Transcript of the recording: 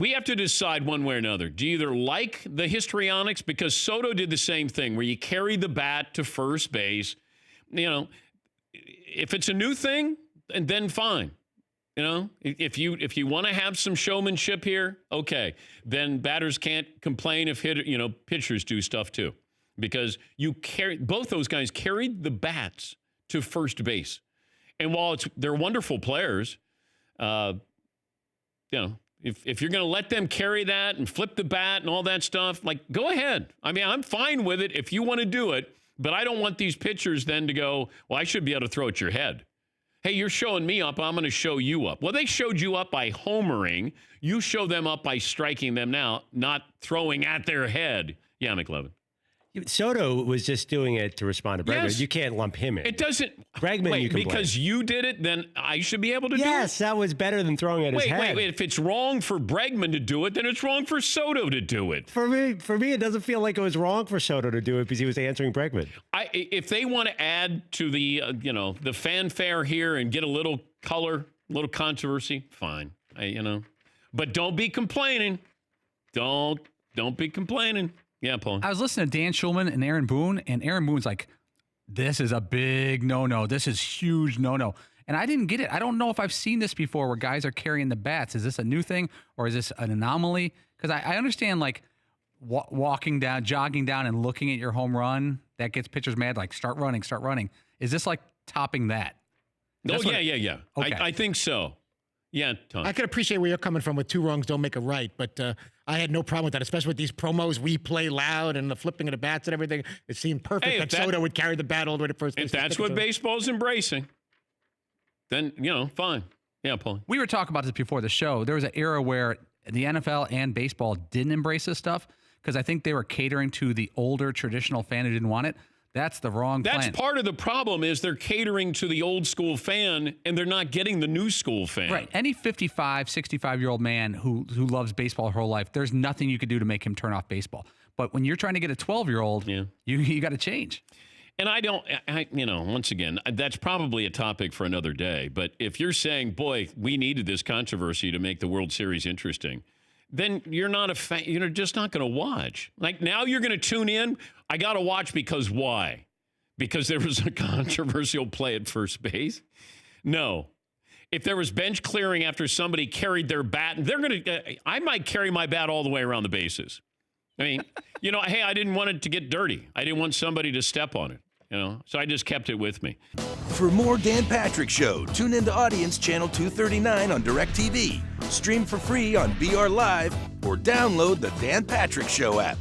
We have to decide one way or another. Do you either like the histrionics? Because Soto did the same thing where you carry the bat to first base. You know, if it's a new thing, then fine. You know, if you want to have some showmanship here, okay, then batters can't complain if pitchers do stuff too, because both those guys carried the bats to first base, and while they're wonderful players, if you're going to let them carry that and flip the bat and all that stuff, like, go ahead. I mean, I'm fine with it if you want to do it, but I don't want these pitchers then to go, well, I should be able to throw at your head. Hey, you're showing me up. I'm going to show you up. Well, they showed you up by homering. You show them up by striking them now, not throwing at their head. Yeah, McLevin. Soto was just doing it to respond to Bregman. Yes. You can't lump him in. It doesn't. Bregman, wait, you can because blame. you did it, then I should be able to do it? Yes, that was better than throwing at his head. Wait. If it's wrong for Bregman to do it, then it's wrong for Soto to do it. For me, it doesn't feel like it was wrong for Soto to do it because he was answering Bregman. If they want to add to the the fanfare here and get a little color, a little controversy, fine. But don't be complaining. Don't be complaining. Yeah, Paul. I was listening to Dan Schulman and Aaron Boone, and Aaron Boone's like, this is a big no-no. This is huge no-no. And I didn't get it. I don't know if I've seen this before where guys are carrying the bats. Is this a new thing or is this an anomaly? Because I understand like walking down, jogging down and looking at your home run, that gets pitchers mad, like start running. Is this like topping that? Yeah. Okay. I think so. Yeah, Tom. I can appreciate where you're coming from with two wrongs don't make a right, but I had no problem with that, especially with these promos. We play loud and the flipping of the bats and everything. It seemed perfect that Soto would carry the bat all the way to first base. If that's what baseball's embracing, then, fine. Yeah, Paul. We were talking about this before the show. There was an era where the NFL and baseball didn't embrace this stuff because I think they were catering to the older traditional fan who didn't want it. That's the wrong plan. That's part of the problem is they're catering to the old school fan and they're not getting the new school fan. Right. Any 55, 65-year-old man who loves baseball her whole life, there's nothing you could do to make him turn off baseball. But when you're trying to get a 12-year-old, you got to change. And once again, that's probably a topic for another day. But if you're saying, boy, we needed this controversy to make the World Series interesting, then you're not a fan. You're just not going to watch. Like now you're going to tune in. I got to watch because why? Because there was a controversial play at first base? No. If there was bench clearing after somebody carried their bat, I might carry my bat all the way around the bases. I mean, hey, I didn't want it to get dirty. I didn't want somebody to step on it, so I just kept it with me. For more Dan Patrick Show, tune into Audience Channel 239 on DirecTV. Stream for free on BR Live or download the Dan Patrick Show app.